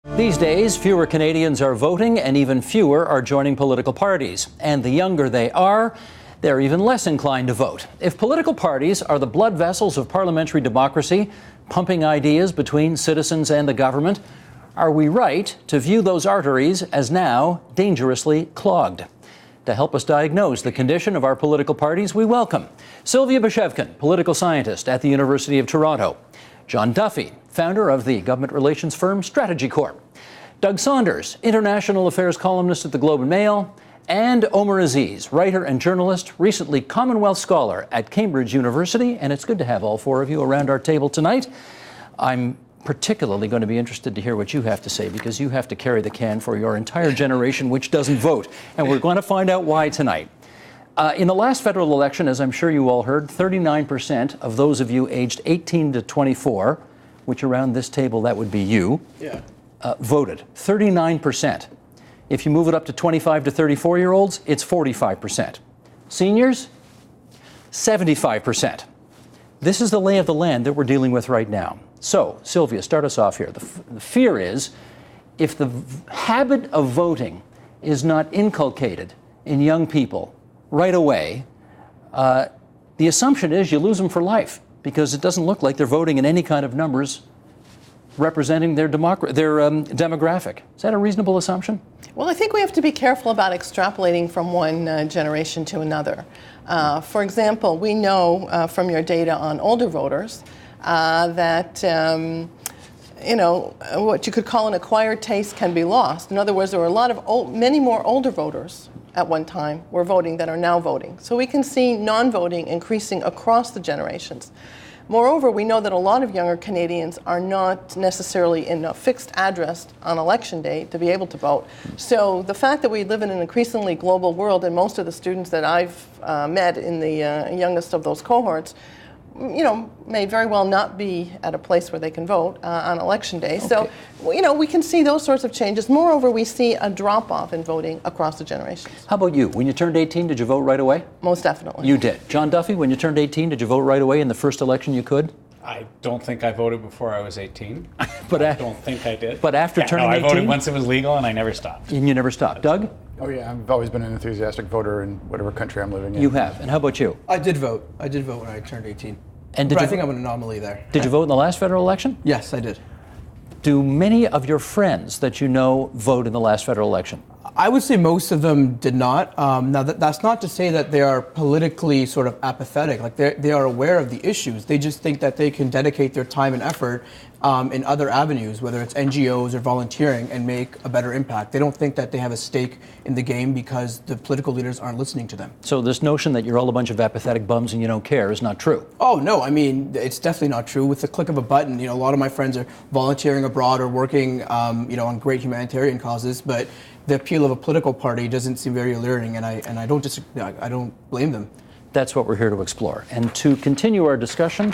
These days, fewer Canadians are voting and even fewer are joining political parties. And the younger they are, they're even less inclined to vote. If political parties are the blood vessels of parliamentary democracy, pumping ideas between citizens and the government, are we right to view those arteries as now dangerously clogged? To help us diagnose the condition of our political parties, we welcome Sylvia Bashevkin, political scientist at the University of Toronto, John Duffy, founder of the government relations firm Strategy Corp, Doug Saunders, international affairs columnist at the Globe and Mail, and Omar Aziz, writer and journalist, recently Commonwealth Scholar at Cambridge University. And it's good to have all four of you around our table tonight. I'm particularly going to be interested to hear what you have to say, because you have to carry the can for your entire generation which doesn't vote. And we're going to find out why tonight. In the last federal election, as I'm sure you all heard, 39% of those of you aged 18 to 24, which around this table that would be you, voted. 39%. If you move it up to 25 to 34-year-olds, it's 45%. Seniors, 75%. This is the lay of the land that we're dealing with right now. So, Sylvia, start us off here. The fear is, if the habit of voting is not inculcated in young people right away, the assumption is you lose them for life, because it doesn't look like they're voting in any kind of numbers representing their demographic. Is that a reasonable assumption? Well, I think we have to be careful about extrapolating from one generation to another. For example, we know from your data on older voters that what you could call an acquired taste can be lost. In other words, there were many more older voters at one time were voting than are now voting. So we can see non-voting increasing across the generations. Moreover, we know that a lot of younger Canadians are not necessarily in a fixed address on election day to be able to vote. So the fact that we live in an increasingly global world, and most of the students that I've met in the youngest of those cohorts, may very well not be at a place where they can vote on election day. Okay. So, we can see those sorts of changes. Moreover, we see a drop-off in voting across the generations. How about you? When you turned 18, did you vote right away? Most definitely. You did. John Duffy, when you turned 18, did you vote right away in the first election you could? I don't think I voted before I was 18. But I don't think I did. But after turning 18? I voted once it was legal, and I never stopped. And you never stopped. Doug? Oh yeah, I've always been an enthusiastic voter in whatever country I'm living in. You have. And how about you? I did vote. I did vote when I turned 18. And I think I'm an anomaly there. Did you vote in the last federal election? Yes, I did. Do many of your friends that you know vote in the last federal election? I would say most of them did not. Now, that's not to say that they are politically sort of apathetic. Like they are aware of the issues. They just think that they can dedicate their time and effort in other avenues, whether it's NGOs or volunteering, and make a better impact. They don't think that they have a stake in the game because the political leaders aren't listening to them. So this notion that you're all a bunch of apathetic bums and you don't care is not true? Oh, no. I mean, it's definitely not true. With the click of a button, a lot of my friends are volunteering abroad or working, on great humanitarian causes, but the appeal of a political party doesn't seem very alluring, and I don't blame them. That's what we're here to explore. And to continue our discussion,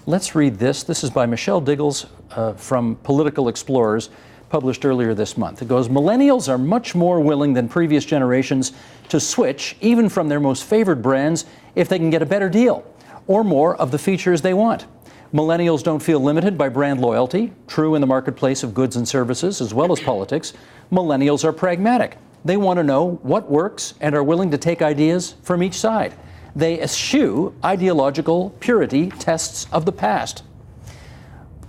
let's read this. This is by Michelle Diggles from Political Explorers, published earlier this month. It goes, millennials are much more willing than previous generations to switch, even from their most favored brands, if they can get a better deal or more of the features they want. Millennials don't feel limited by brand loyalty, true in the marketplace of goods and services as well as politics. Millennials are pragmatic. They want to know what works and are willing to take ideas from each side. They eschew ideological purity tests of the past.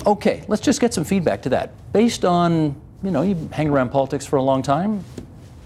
Okay, let's just get some feedback to that. Based on, you hang around politics for a long time,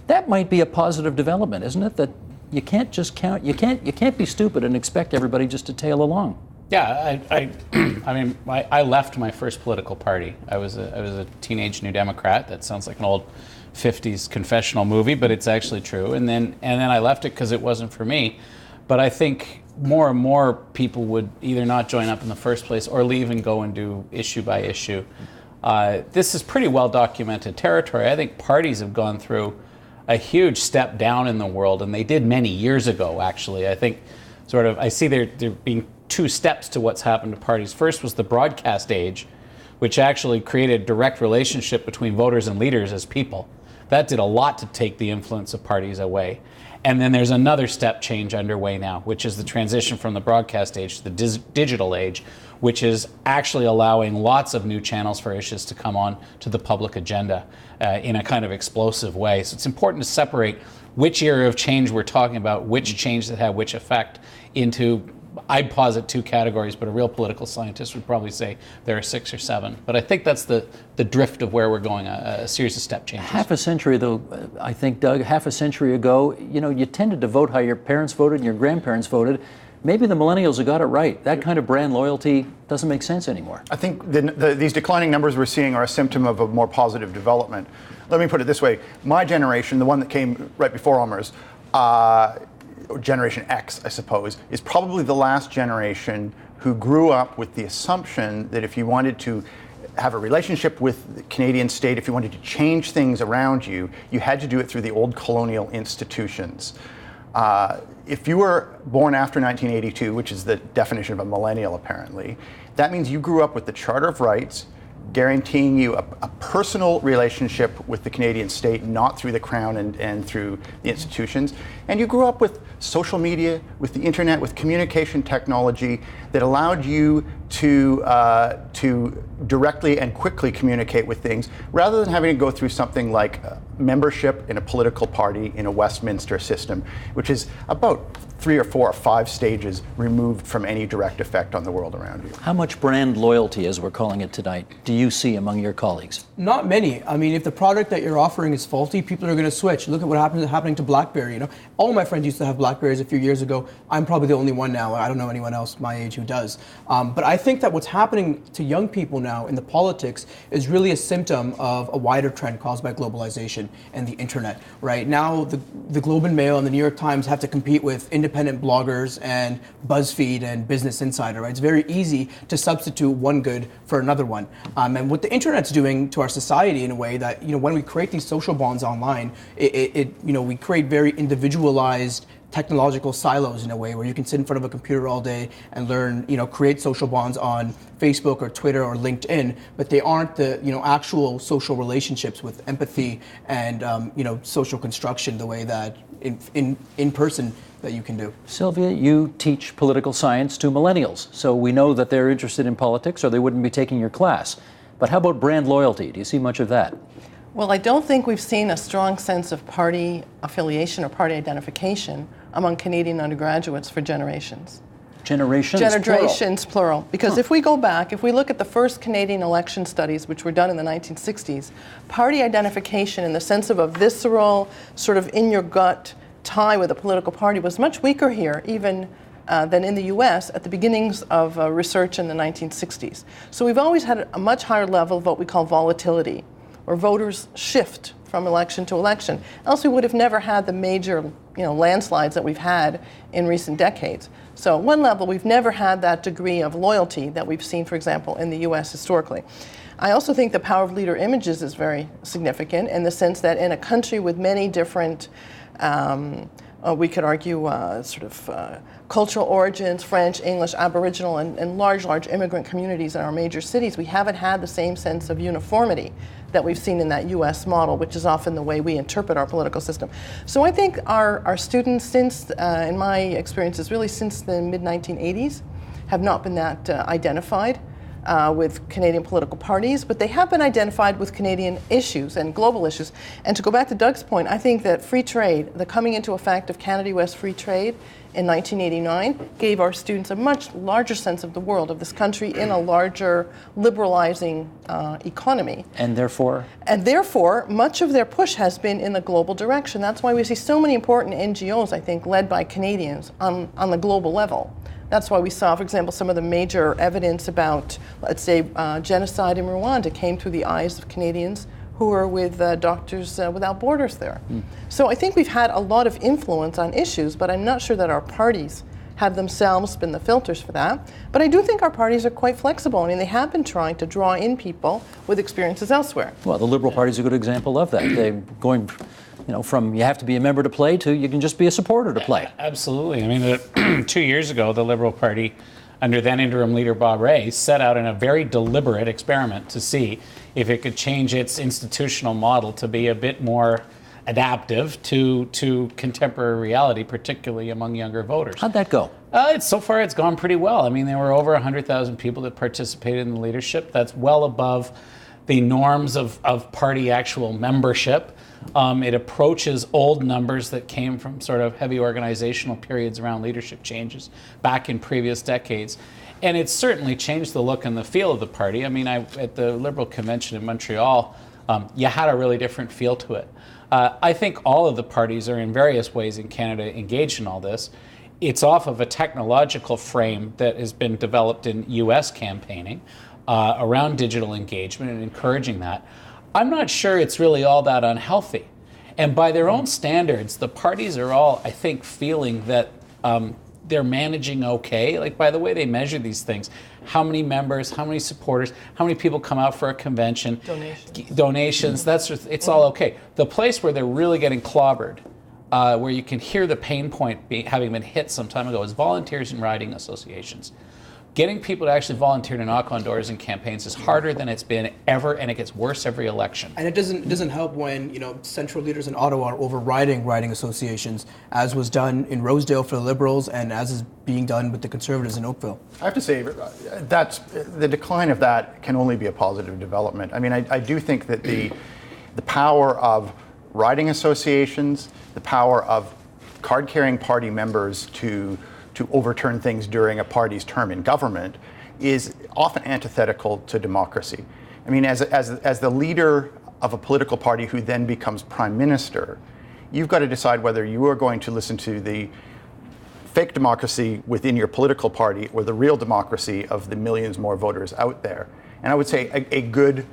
that might be a positive development, isn't it? That you can't just count, you can't be stupid and expect everybody just to tail along. Yeah, I left my first political party. I was a teenage New Democrat. That sounds like an old 50s confessional movie, but it's actually true. And then I left it because it wasn't for me. But I think more and more people would either not join up in the first place or leave and go and do issue by issue. This is pretty well documented territory. I think parties have gone through a huge step down in the world, and they did many years ago, actually. I think I see there being two steps to what's happened to parties. First was the broadcast age, which actually created a direct relationship between voters and leaders as people. That did a lot to take the influence of parties away. And then there's another step change underway now, which is the transition from the broadcast age to the digital age, which is actually allowing lots of new channels for issues to come on to the public agenda in a kind of explosive way. So it's important to separate which area of change we're talking about, which change that had which effect, into, I'd posit 2 categories, but a real political scientist would probably say there are 6 or 7. But I think that's the drift of where we're going, a series of step changes. Half a century, though, I think, Doug, half a century ago, you tended to vote how your parents voted and your grandparents voted. Maybe the millennials have got it right. That kind of brand loyalty doesn't make sense anymore. I think these declining numbers we're seeing are a symptom of a more positive development. Let me put it this way. My generation, the one that came right before Omer's, Generation X, I suppose, is probably the last generation who grew up with the assumption that if you wanted to have a relationship with the Canadian state, if you wanted to change things around you, you had to do it through the old colonial institutions. If you were born after 1982, which is the definition of a millennial apparently, that means you grew up with the Charter of Rights, guaranteeing you a personal relationship with the Canadian state, not through the Crown and through the institutions. And you grew up with social media, with the internet, with communication technology that allowed you to directly and quickly communicate with things, rather than having to go through something like membership in a political party in a Westminster system, which is about 3 or 4 or 5 stages removed from any direct effect on the world around you. How much brand loyalty, as we're calling it tonight, do you see among your colleagues? Not many. I mean, if the product that you're offering is faulty, people are going to switch. Look at what happening to BlackBerry. All of my friends used to have BlackBerries a few years ago. I'm probably the only one now. I don't know anyone else my age who does. But I think that what's happening to young people now in the politics is really a symptom of a wider trend caused by globalization and the internet. Right now, the Globe and Mail and the New York Times have to compete with independent bloggers and BuzzFeed and Business Insider. Right? It's very easy to substitute one good for another one. And what the internet's doing to our society in a way that, when we create these social bonds online, we create very individualized technological silos in a way where you can sit in front of a computer all day and learn, create social bonds on Facebook or Twitter or LinkedIn, but they aren't the, actual social relationships with empathy and, social construction the way that in person that you can do. Sylvia, you teach political science to millennials, so we know that they're interested in politics or they wouldn't be taking your class. But how about brand loyalty? Do you see much of that? Well, I don't think we've seen a strong sense of party affiliation or party identification among Canadian undergraduates for generations. Generations, plural. Because if we go back, if we look at the first Canadian election studies, which were done in the 1960s, party identification in the sense of a visceral, sort of in your gut tie with a political party was much weaker here, even than in the US at the beginnings of research in the 1960s. So we've always had a much higher level of what we call volatility, where voters shift from election to election. Else we would have never had the major landslides that we've had in recent decades. So at one level, we've never had that degree of loyalty that we've seen, for example, in the US historically. I also think the power of leader images is very significant in the sense that in a country with many different, we could argue, cultural origins, French, English, Aboriginal, and large immigrant communities in our major cities, we haven't had the same sense of uniformity that we've seen in that US model, which is often the way we interpret our political system. So I think our students, since, in my experiences, really since the mid-1980s, have not been that identified with Canadian political parties, but they have been identified with Canadian issues and global issues. And to go back to Doug's point, I think that free trade, the coming into effect of Canada-US free trade in 1989, gave our students a much larger sense of the world, of this country in a larger liberalizing economy. And therefore? And therefore, much of their push has been in the global direction. That's why we see so many important NGOs, I think, led by Canadians on the global level. That's why we saw, for example, some of the major evidence about, let's say, genocide in Rwanda came through the eyes of Canadians who are with Doctors Without Borders there. So I think we've had a lot of influence on issues, but I'm not sure that our parties have themselves been the filters for that. But I do think our parties are quite flexible. I mean, they have been trying to draw in people with experiences elsewhere. Well, the Liberal Party is a good example of that. They're going from you have to be a member to play to you can just be a supporter to play. Absolutely. I mean, 2 years ago, the Liberal Party, under then interim leader Bob Rae, set out in a very deliberate experiment to see if it could change its institutional model to be a bit more adaptive to contemporary reality, particularly among younger voters. How'd that go? So far, it's gone pretty well. I mean, there were over 100,000 people that participated in the leadership. That's well above the norms of party actual membership. It approaches old numbers that came from sort of heavy organizational periods around leadership changes back in previous decades. And it's certainly changed the look and the feel of the party. I mean, at the Liberal Convention in Montreal, you had a really different feel to it. I think all of the parties are in various ways in Canada engaged in all this. It's off of a technological frame that has been developed in US campaigning around digital engagement and encouraging that. I'm not sure it's really all that unhealthy. And by their own standards, the parties are all, I think, feeling that they're managing okay. Like, by the way they measure these things, how many members, how many supporters, how many people come out for a convention, donations, it's all okay. The place where they're really getting clobbered, where you can hear the pain point having been hit some time ago, is volunteers and riding associations. Getting people to actually volunteer to knock on doors in campaigns is harder than it's been ever, and it gets worse every election. And it doesn't help when central leaders in Ottawa are overriding riding associations, as was done in Rosedale for the Liberals, and as is being done with the Conservatives in Oakville. I have to say, that's the decline of that can only be a positive development. I mean, I do think that the power of riding associations, the power of card-carrying party members to overturn things during a party's term in government is often antithetical to democracy. I mean, as the leader of a political party who then becomes prime minister, you've got to decide whether you are going to listen to the fake democracy within your political party or the real democracy of the millions more voters out there. And I would say a good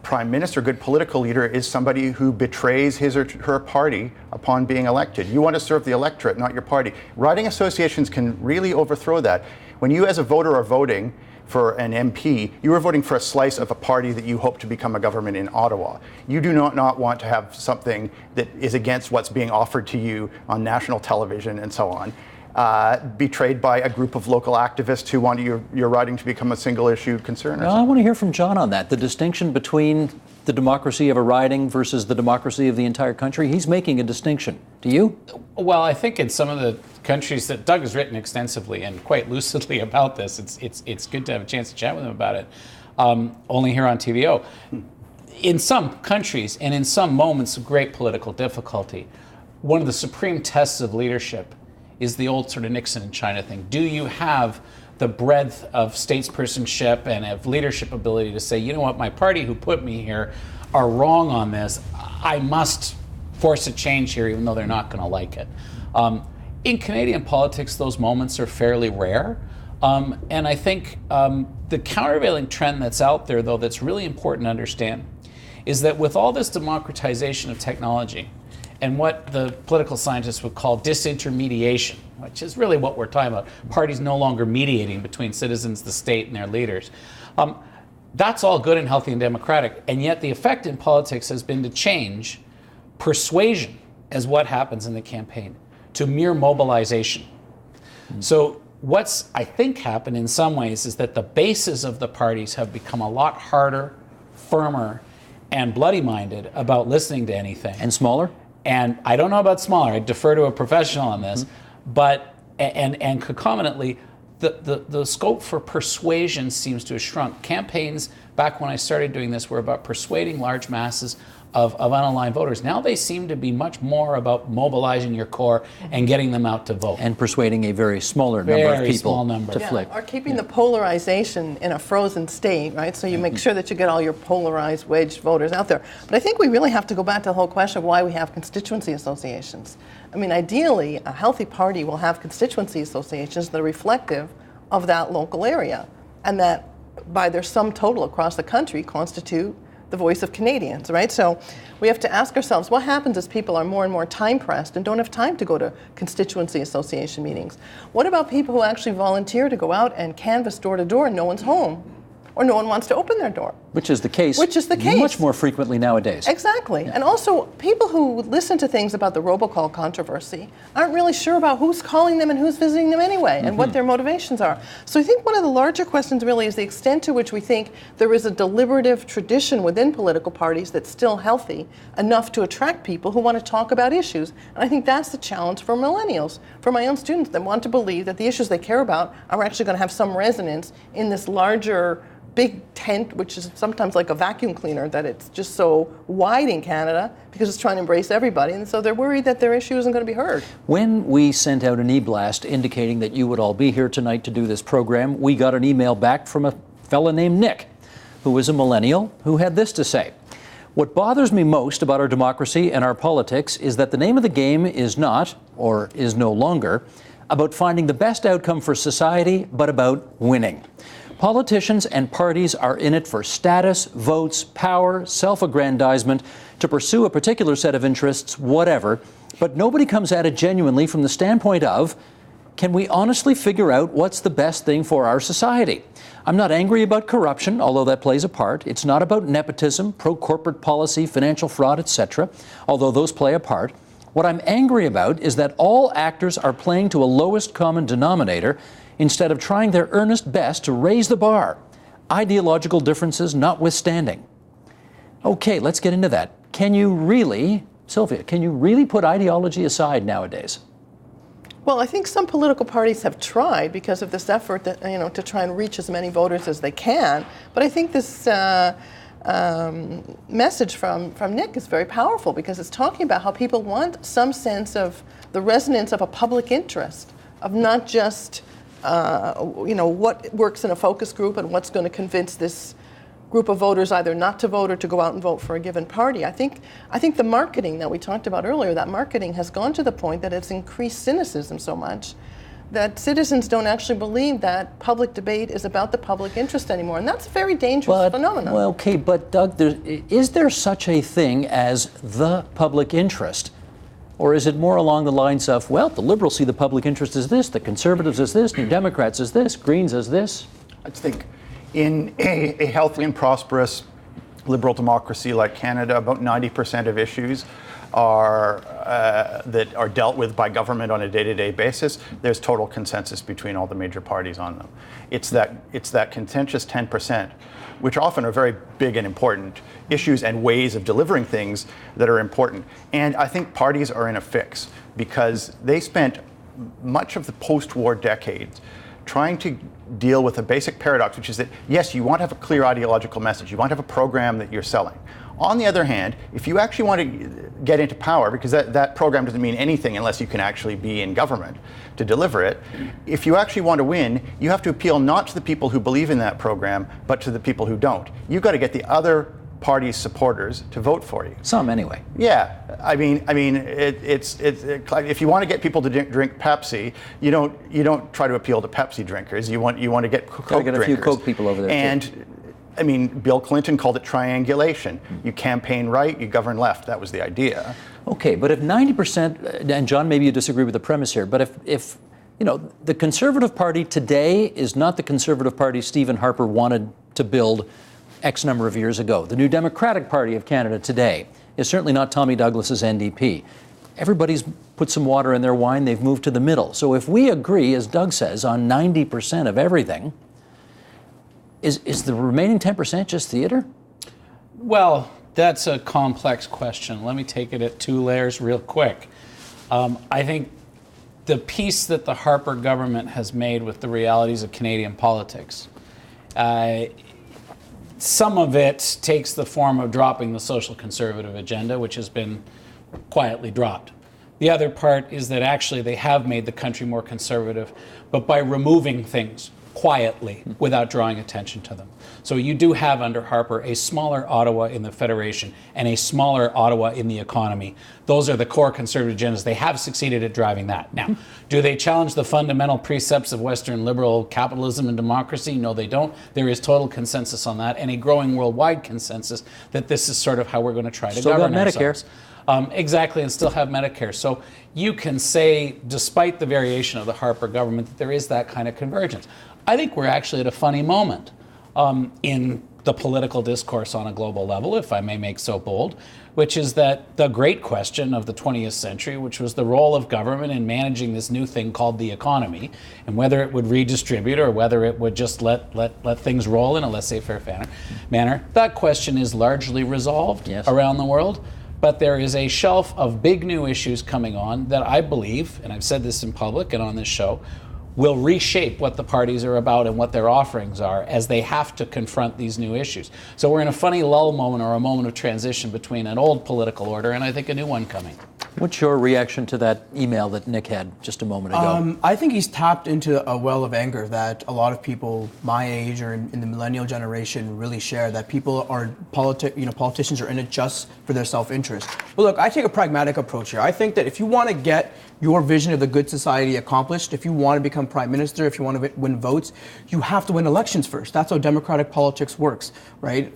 prime minister, good political leader, is somebody who betrays his or her party upon being elected. You want to serve the electorate, not your party. Riding associations can really overthrow that. When you as a voter are voting for an MP, you are voting for a slice of a party that you hope to become a government in Ottawa. You do not want to have something that is against what's being offered to you on national television and so on. Betrayed by a group of local activists who want your riding to become a single issue concern. Well, I want to hear from John on that. The distinction between the democracy of a riding versus the democracy of the entire country. He's making a distinction. Do you? Well, I think in some of the countries that Doug has written extensively and quite lucidly about this, it's good to have a chance to chat with him about it. Only here on TVO. In some countries and in some moments of great political difficulty, one of the supreme tests of leadership is the old sort of Nixon and China thing. Do you have the breadth of statespersonship and of leadership ability to say, you know what, my party who put me here are wrong on this. I must force a change here, even though they're not going to like it. In Canadian politics, those moments are fairly rare. And I think the countervailing trend that's out there, though, that's really important to understand, is that with all this democratization of technology, and what the political scientists would call disintermediation, which is really what we're talking about, parties no longer mediating between citizens, the state, and their leaders. That's all good and healthy and democratic, and yet the effect in politics has been to change persuasion as what happens in the campaign to mere mobilization. So what's, I think, happened in some ways is that the bases of the parties have become a lot harder, firmer, and be-minded about listening to anything. And smaller? And I don't know about smaller, I defer to a professional on this, but, and concomitantly, the scope for persuasion seems to have shrunk. Campaigns, back when I started doing this, were about persuading large masses of unaligned voters. Now they seem to be much more about mobilizing your core and getting them out to vote. And persuading a very smaller number of people small number. to flip. Or keeping the polarization in a frozen state, right? So you make sure that you get all your polarized, wedged voters out there. But I think we really have to go back to the whole question of why we have constituency associations. I mean, ideally, a healthy party will have constituency associations that are reflective of that local area, and that by their sum total across the country constitute the voice of Canadians, right? So we have to ask ourselves, what happens as people are more and more time pressed and don't have time to go to constituency association meetings? What about people who actually volunteer to go out and canvass door to door and no one's home? or no one wants to open their door. Which is the case. Which is the case. Much more frequently nowadays. Exactly. And also, people who listen to things about the robocall controversy aren't really sure about who's calling them and who's visiting them anyway, and what their motivations are. So I think one of the larger questions really is the extent to which we think there is a deliberative tradition within political parties that's still healthy enough to attract people who want to talk about issues. And I think that's the challenge for millennials, for my own students that want to believe that the issues they care about are actually going to have some resonance in this larger big tent, which is sometimes like a vacuum cleaner, that it's just so wide in Canada because it's trying to embrace everybody. And so they're worried that their issue isn't going to be heard. When we sent out an e-blast indicating that you would all be here tonight to do this program, we got an email back from a fella named Nick, who is a millennial, who had this to say. What bothers me most about our democracy and our politics is that the name of the game is not, or is no longer, about finding the best outcome for society, but about winning. Politicians and parties are in it for status, votes, power, self-aggrandizement, to pursue a particular set of interests, whatever, but nobody comes at it genuinely from the standpoint of, can we honestly figure out what's the best thing for our society? I'm not angry about corruption, although that plays a part. It's not about nepotism, pro-corporate policy, financial fraud, etc., although those play a part. What I'm angry about is that all actors are playing to a lowest common denominator instead of trying their earnest best to raise the bar, ideological differences notwithstanding. Okay, let's get into that. Can you really, Sylvia, can you really put ideology aside nowadays? Well, I think some political parties have tried because of this effort that, to try and reach as many voters as they can. But I think this message from Nick is very powerful because it's talking about how people want some sense of the resonance of a public interest, of not just what works in a focus group and what's going to convince this group of voters either not to vote or to go out and vote for a given party. I think the marketing that we talked about earlier, that marketing has gone to the point that it's increased cynicism so much that citizens don't actually believe that public debate is about the public interest anymore. And that's a very dangerous phenomenon. Well, okay, but Doug, is there such a thing as the public interest? Or is it more along the lines of, well, the Liberals see the public interest as this, the Conservatives as this, New Democrats as this, Greens as this? I think in a healthy and prosperous liberal democracy like Canada, about 90% of issues that are dealt with by government on a day-to-day basis. There's total consensus between all the major parties on them. It's that contentious 10%, which often are very big and important issues and ways of delivering things that are important. And I think parties are in a fix because they spent much of the post-war decades trying to deal with a basic paradox, which is that, yes, you want to have a clear ideological message. You want to have a program that you're selling. On the other hand, if you actually want to get into power, because that program doesn't mean anything unless you can actually be in government to deliver it, if you actually want to win, you have to appeal not to the people who believe in that program, but to the people who don't. You've got to get the other party's supporters to vote for you. Some, anyway. Yeah, I mean, if you want to get people to drink Pepsi, you don't try to appeal to Pepsi drinkers. You want to get Coke drinkers. A few Coke people over there. And too. I mean, Bill Clinton called it triangulation. You campaign right, you govern left. That was the idea. Okay, but if 90%, and John, maybe you disagree with the premise here, but if the Conservative Party today is not the Conservative Party Stephen Harper wanted to build X number of years ago. The New Democratic Party of Canada today is certainly not Tommy Douglas's NDP. Everybody's put some water in their wine. They've moved to the middle. So if we agree, as Doug says, on 90% of everything, is the remaining 10% just theater? Well, that's a complex question. Let me take it at two layers real quick. I think the peace that the Harper government has made with the realities of Canadian politics, some of it takes the form of dropping the social conservative agenda, which has been quietly dropped. The other part is that actually they have made the country more conservative, but by removing things quietly without drawing attention to them. So you do have under Harper a smaller Ottawa in the Federation and a smaller Ottawa in the economy. Those are the core conservative agendas. They have succeeded at driving that. Now, do they challenge the fundamental precepts of Western liberal capitalism and democracy? No, they don't. There is total consensus on that and a growing worldwide consensus that this is sort of how we're going to try to govern ourselves. Exactly, and still have Medicare. So you can say, despite the variation of the Harper government, that there is that kind of convergence. I think we're actually at a funny moment. in the political discourse on a global level, if I may make so bold, which is that the great question of the 20th century, which was the role of government in managing this new thing called the economy, and whether it would redistribute or whether it would just let things roll in a laissez-faire manner, that question is largely resolved around the world. But there is a shelf of big new issues coming on that I believe, and I've said this in public and on this show, will reshape what the parties are about and what their offerings are as they have to confront these new issues. So we're in a funny lull moment or a moment of transition between an old political order and I think a new one coming. What's your reaction to that email that Nick had just a moment ago? I think he's tapped into a well of anger that a lot of people my age or in the millennial generation really share, that people are politicians are in it just for their self-interest. But look, I take a pragmatic approach here. I think that if you want to get your vision of the good society accomplished, if you want to become prime minister, if you want to win votes, you have to win elections first. That's how democratic politics works, right?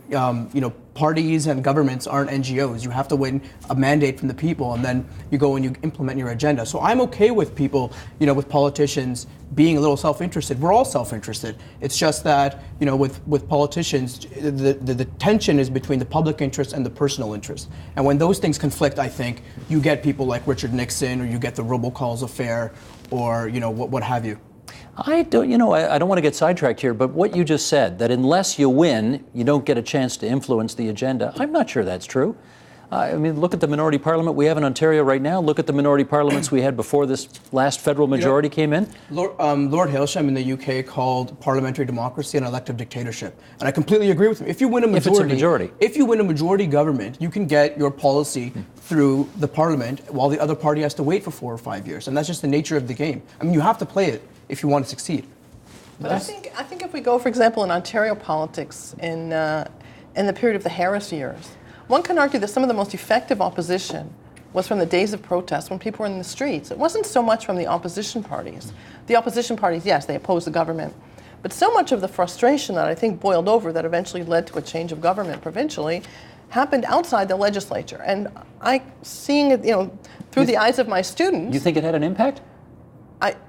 Parties and governments aren't NGOs. You have to win a mandate from the people, and then you go and you implement your agenda. So I'm okay with people, with politicians being a little self-interested. We're all self-interested. It's just that, with politicians, the tension is between the public interest and the personal interest. And when those things conflict, I think you get people like Richard Nixon, or you get the robocalls affair, or what have you. I don't want to get sidetracked here, but what you just said, that unless you win, you don't get a chance to influence the agenda, I'm not sure that's true. Look at the minority parliament we have in Ontario right now. Look at the minority parliaments we had before this last federal majority came in. Lord Hailsham in the UK called parliamentary democracy an elective dictatorship. And I completely agree with him. If you win a majority, if you win a majority government, you can get your policy through the parliament while the other party has to wait for 4 or 5 years. And that's just the nature of the game. You have to play it if you want to succeed. But I think if we go, for example, in Ontario politics in the period of the Harris years, one can argue that some of the most effective opposition was from the days of protest when people were in the streets. It wasn't so much from the opposition parties. The opposition parties, yes, they opposed the government. But so much of the frustration that I think boiled over that eventually led to a change of government provincially happened outside the legislature. And seeing it, through the eyes of my students. You think it had an impact?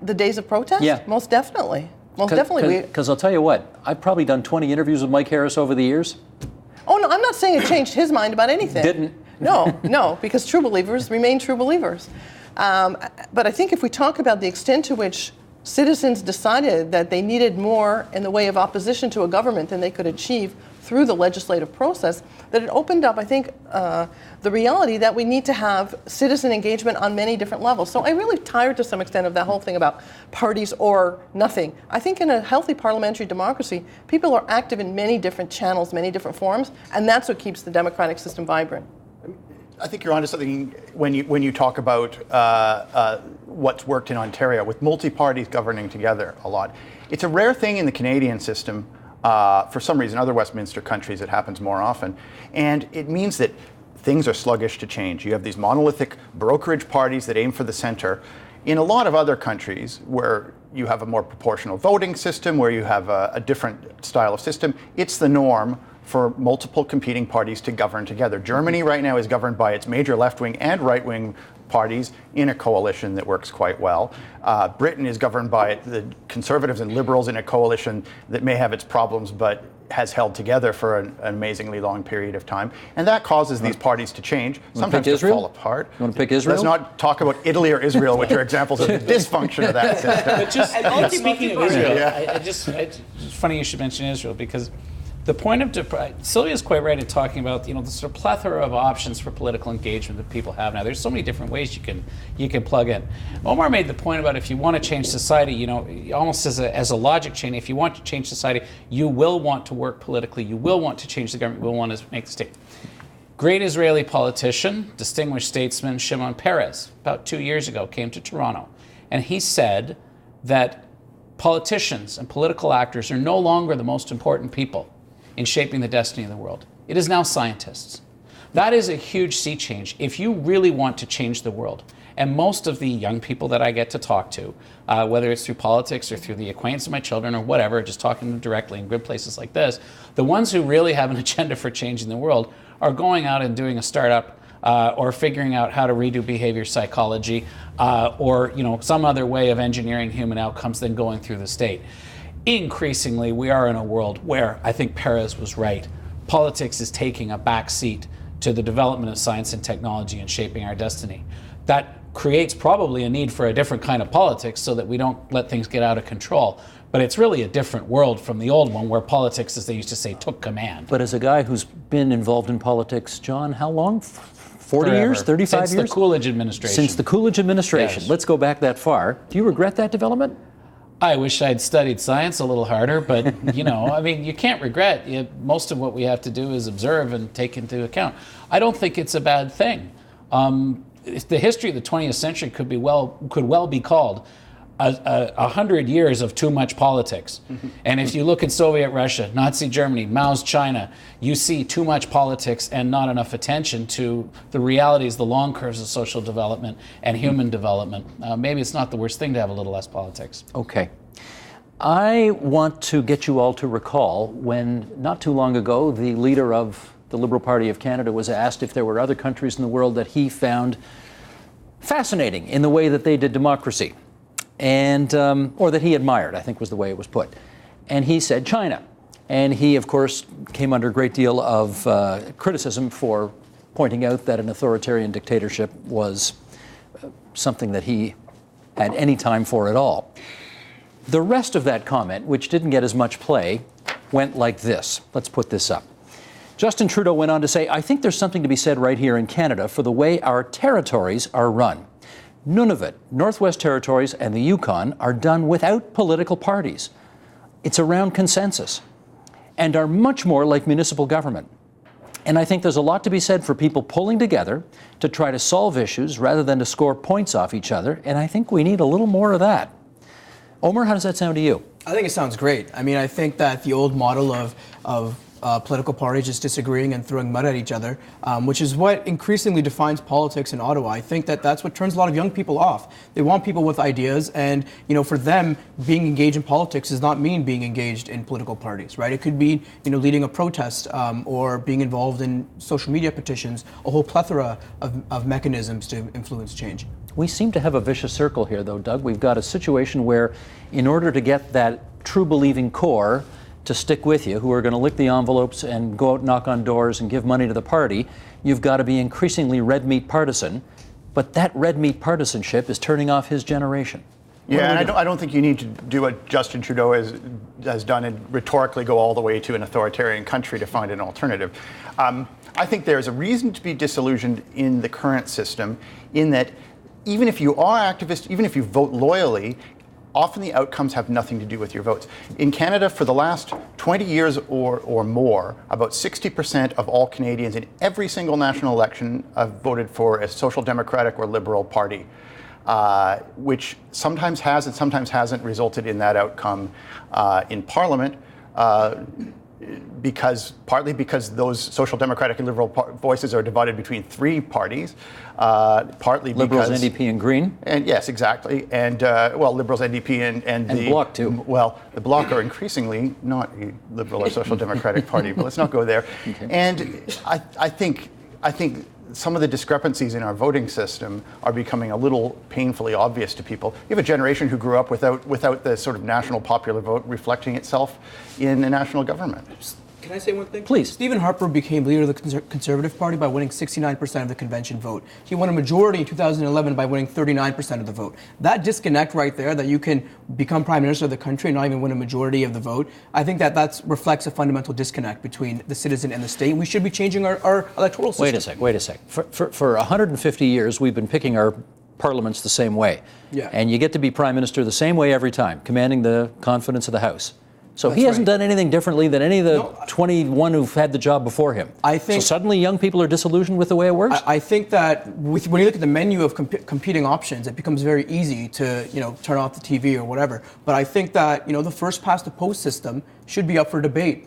The days of protest? Yeah. Most definitely. Most definitely. Because I'll tell you what, I've probably done 20 interviews with Mike Harris over the years. Oh, no, I'm not saying it changed his mind about anything. Didn't. No, because true believers remain true believers. But I think if we talk about the extent to which citizens decided that they needed more in the way of opposition to a government than they could achieve through the legislative process, that it opened up, I think, the reality that we need to have citizen engagement on many different levels. So I'm really tired to some extent of that whole thing about parties or nothing. I think in a healthy parliamentary democracy, people are active in many different channels, many different forms, and that's what keeps the democratic system vibrant. I think you're onto something when you talk about what's worked in Ontario with multi-parties governing together a lot. It's a rare thing in the Canadian system. For some reason, other Westminster countries, it happens more often. And it means that things are sluggish to change. You have these monolithic brokerage parties that aim for the center. In a lot of other countries where you have a more proportional voting system, where you have a different style of system, it's the norm for multiple competing parties to govern together. Germany right now is governed by its major left-wing and right-wing parties in a coalition that works quite well. Britain is governed by the Conservatives and Liberals in a coalition that may have its problems, but has held together for an amazingly long period of time. And that causes these parties to change, sometimes to fall apart. You want to pick Israel? Let's not talk about Italy or Israel, which are examples of the dysfunction of that system. But just speaking of Israel, it's funny you should mention Israel, because the point of Sylvia's quite right in talking about the sort of plethora of options for political engagement that people have now. There's so many different ways you can plug in. Omar made the point about if you want to change society, almost as a logic chain. If you want to change society, you will want to work politically. You will want to change the government. You will want to make the state. Great Israeli politician, distinguished statesman Shimon Peres, about 2 years ago, came to Toronto, and he said that politicians and political actors are no longer the most important people in shaping the destiny of the world. It is now scientists. That is a huge sea change if you really want to change the world. And most of the young people that I get to talk to, whether it's through politics or through the acquaintance of my children or whatever, just talking to them directly in good places like this, the ones who really have an agenda for changing the world are going out and doing a startup or figuring out how to redo behavior psychology or some other way of engineering human outcomes than going through the state. increasingly we are in a world where I think Perez was right. Politics is taking a back seat to the development of science and technology and shaping our destiny. That creates probably a need for a different kind of politics so that we don't let things get out of control. But it's really a different world from the old one where politics, as they used to say, took command. But as a guy who's been involved in politics, John, how long? 40 Forever. years? 35 years? Since the Coolidge administration. Since the Coolidge administration. Yes. Let's go back that far. Do you regret that development? I wish I'd studied science a little harder, but I mean, you can't regret. Most of what we have to do is observe and take into account. I don't think it's a bad thing. The history of the 20th century could well be called 100 years of too much politics. And if you look at Soviet Russia, Nazi Germany, Mao's China, you see too much politics and not enough attention to the realities, the long curves of social development and human development. Maybe it's not the worst thing to have a little less politics. Okay. I want to get you all to recall when, not too long ago, the leader of the Liberal Party of Canada was asked if there were other countries in the world that he found fascinating in the way that they did democracy. And or that he admired, I think was the way it was put. And he said China. And he, of course, came under a great deal of criticism for pointing out that an authoritarian dictatorship was something that he had any time for at all. The rest of that comment, which didn't get as much play, went like this. Let's put this up. Justin Trudeau went on to say, I think there's something to be said right here in Canada for the way our territories are run. Nunavut, Northwest Territories, and the Yukon are done without political parties. It's around consensus and are much more like municipal government. And I think there's a lot to be said for people pulling together to try to solve issues rather than to score points off each other. And I think we need a little more of that. Omer, how does that sound to you? I think it sounds great. I mean, I think that the old model of political parties just disagreeing and throwing mud at each other, which is what increasingly defines politics in Ottawa. I think that that's what turns a lot of young people off. They want people with ideas, and for them, being engaged in politics does not mean being engaged in political parties, right? It could mean leading a protest or being involved in social media petitions, a whole plethora of mechanisms to influence change. We seem to have a vicious circle here, though, Doug. We've got a situation where, in order to get that true believing core to stick with you, who are going to lick the envelopes and go out and knock on doors and give money to the party, you've got to be increasingly red meat partisan. But that red meat partisanship is turning off his generation. Yeah, and I don't think you need to do what Justin Trudeau has done and rhetorically go all the way to an authoritarian country to find an alternative. I think there's a reason to be disillusioned in the current system, in that even if you are activist, even if you vote loyally, often the outcomes have nothing to do with your votes. In Canada, for the last 20 years or more, about 60% of all Canadians in every single national election have voted for a social democratic or liberal party, which sometimes has and sometimes hasn't resulted in that outcome in Parliament. Partly because those social democratic and liberal voices are divided between three parties, partly Liberals, because NDP, and Green. And yes, exactly. And Liberals, NDP, and the Bloc too. Well, the Bloc are increasingly not a liberal or social democratic party, but let's not go there. Okay. And I think some of the discrepancies in our voting system are becoming a little painfully obvious to people. You have a generation who grew up without the sort of national popular vote reflecting itself in the national government. Can I say one thing? Please. Stephen Harper became leader of the Conservative Party by winning 69% of the convention vote. He won a majority in 2011 by winning 39% of the vote. That disconnect right there, that you can become prime minister of the country and not even win a majority of the vote, I think that reflects a fundamental disconnect between the citizen and the state. We should be changing our electoral system. Wait a sec. For 150 years, we've been picking our parliaments the same way. Yeah. And you get to be prime minister the same way every time, commanding the confidence of the House. So he hasn't done anything differently than any of the 21 who've had the job before him. I think, so suddenly young people are disillusioned with the way it works? I think that when you look at the menu of competing options, it becomes very easy to turn off the TV or whatever. But I think that the first past the post system should be up for debate.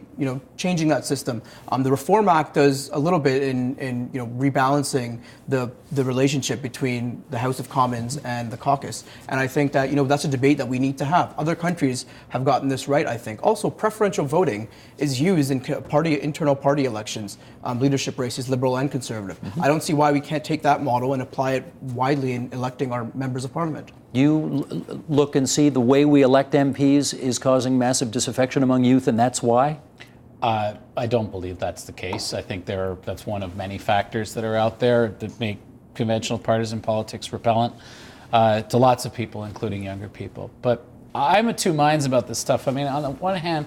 Changing that system. The Reform Act does a little bit in rebalancing the relationship between the House of Commons and the caucus. And I think that that's a debate that we need to have. Other countries have gotten this right, I think. Also, preferential voting is used in internal party elections, leadership races, liberal and conservative. Mm-hmm. I don't see why we can't take that model and apply it widely in electing our members of parliament. You look and see the way we elect MPs is causing massive disaffection among youth, and that's why? I don't believe that's the case. I think that's one of many factors that are out there that make conventional partisan politics repellent to lots of people, including younger people. But I'm of two minds about this stuff. I mean, on the one hand,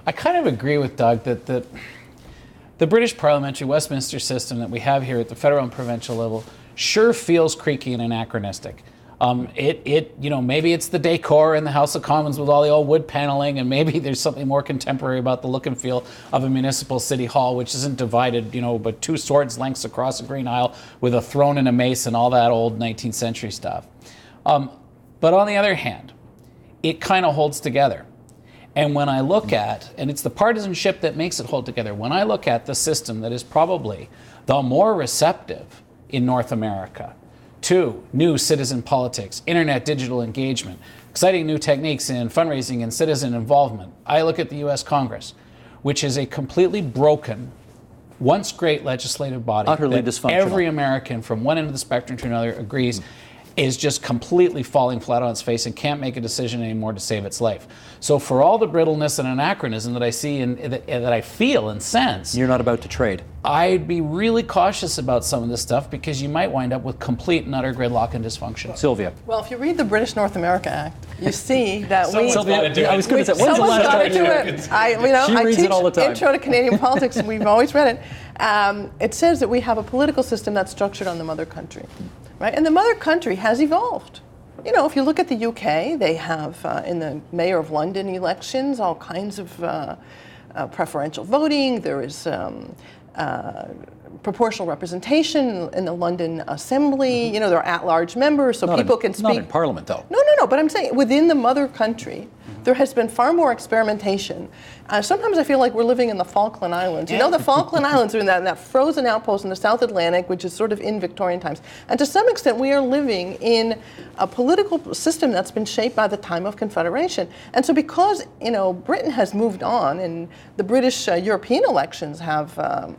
I kind of agree with Doug that the British parliamentary Westminster system that we have here at the federal and provincial level sure feels creaky and anachronistic. Maybe it's the decor in the House of Commons with all the old wood paneling, and maybe there's something more contemporary about the look and feel of a municipal city hall, which isn't divided, but two swords lengths across a green aisle with a throne and a mace and all that old 19th century stuff. But on the other hand, it kind of holds together. And when I look at, and it's the partisanship that makes it hold together, when I look at the system that is probably the more receptive in North America to new citizen politics, internet digital engagement, exciting new techniques in fundraising and citizen involvement, I look at the U.S. Congress, which is a completely broken, once great legislative body utterly that dysfunctional. Every American from one end of the spectrum to another agrees is just completely falling flat on its face and can't make a decision anymore to save its life. So for all the brittleness and anachronism that I see and that I feel and sense, you're not about to trade. I'd be really cautious about some of this stuff because you might wind up with complete and utter gridlock and dysfunction. Sylvia. Well, if you read the British North America Act, you see that I was going to say, when's the last time you read it? She reads it all the time. Intro to Canadian politics, and we've always read it. It says that we have a political system that's structured on the mother country, right? And the mother country has evolved. If you look at the UK, they have in the Mayor of London elections all kinds of preferential voting. There is proportional representation in the London Assembly. There are at-large members, so people can speak. Not in Parliament, though. No, but I'm saying within the mother country, there has been far more experimentation. Sometimes I feel like we're living in the Falkland Islands. The Falkland Islands are in that frozen outpost in the South Atlantic, which is sort of in Victorian times. And to some extent, we are living in a political system that's been shaped by the time of Confederation. And so because, Britain has moved on and the British European elections have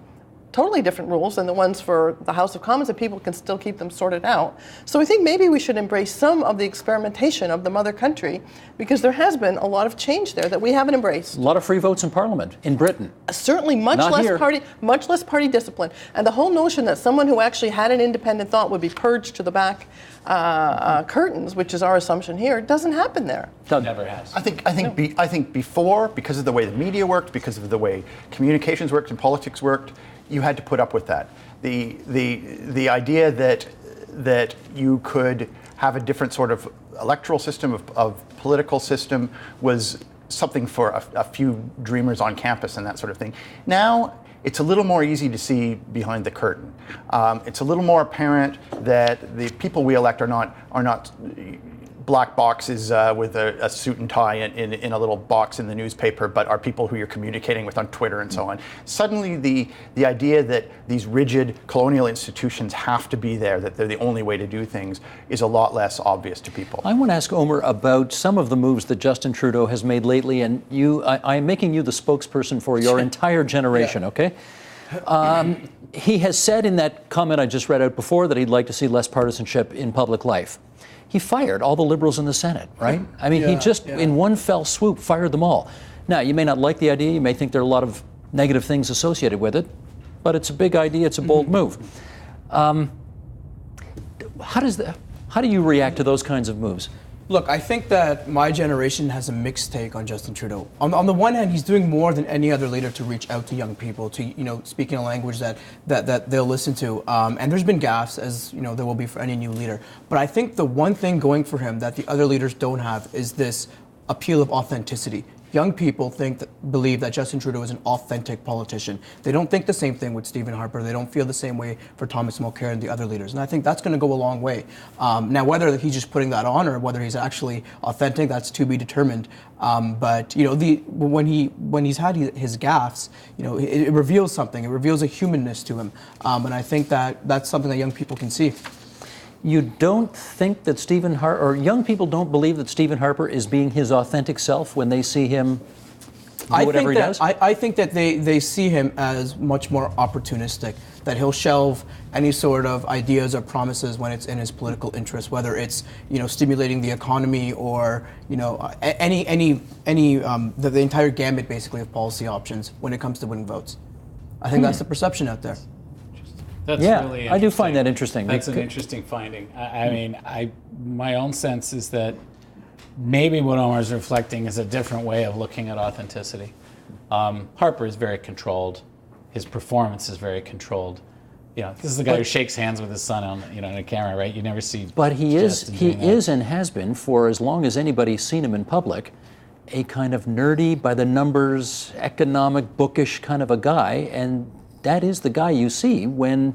totally different rules than the ones for the House of Commons, and people can still keep them sorted out. So I think maybe we should embrace some of the experimentation of the mother country, because there has been a lot of change there that we haven't embraced. A lot of free votes in Parliament in Britain. Certainly much less party discipline. And the whole notion that someone who actually had an independent thought would be purged to the back curtains, which is our assumption here, doesn't happen there. Never has. I think before, because of the way the media worked, because of the way communications worked and politics worked, you had to put up with that. The idea that you could have a different sort of electoral system, of political system, was something for a few dreamers on campus and that sort of thing. Now, it's a little more easy to see behind the curtain. It's a little more apparent that the people we elect are not black boxes with a suit and tie in a little box in the newspaper, but are people who you're communicating with on Twitter and so on. Suddenly the idea that these rigid colonial institutions have to be there, that they're the only way to do things, is a lot less obvious to people. I want to ask Omer about some of the moves that Justin Trudeau has made lately, and I'm making you the spokesperson for your entire generation, okay? He has said in that comment I just read out before that he'd like to see less partisanship in public life. He fired all the Liberals in the Senate, right? I mean, he just, in one fell swoop, fired them all. Now, you may not like the idea. You may think there are a lot of negative things associated with it, but it's a big idea. It's a bold move. How do you react to those kinds of moves? Look, I think that my generation has a mixed take on Justin Trudeau. On the one hand, he's doing more than any other leader to reach out to young people, to speak in a language that they'll listen to. And there's been gaffes, as there will be for any new leader. But I think the one thing going for him that the other leaders don't have is this appeal of authenticity. Young people believe that Justin Trudeau is an authentic politician. They don't think the same thing with Stephen Harper. They don't feel the same way for Thomas Mulcair and the other leaders. And I think that's going to go a long way. Now, whether he's just putting that on or whether he's actually authentic, that's to be determined. But when he's had his gaffes, it reveals something. It reveals a humanness to him. And I think that's something that young people can see. You don't think that Stephen Harper, or young people don't believe that Stephen Harper is being his authentic self when they see him do whatever he does? I think that they see him as much more opportunistic that he'll shelve any sort of ideas or promises when it's in his political interest, whether it's stimulating the economy or the entire gamut basically of policy options when it comes to winning votes. I think that's the perception out there. That's really I do find that interesting. That's an interesting finding. My own sense is that maybe what Omar's reflecting is a different way of looking at authenticity. Harper is very controlled. His performance is very controlled. This is the guy who shakes hands with his son on a camera, right? You never see. But he is and has been for as long as anybody's seen him in public, a kind of nerdy, by the numbers, economic, bookish kind of a guy, and that is the guy you see when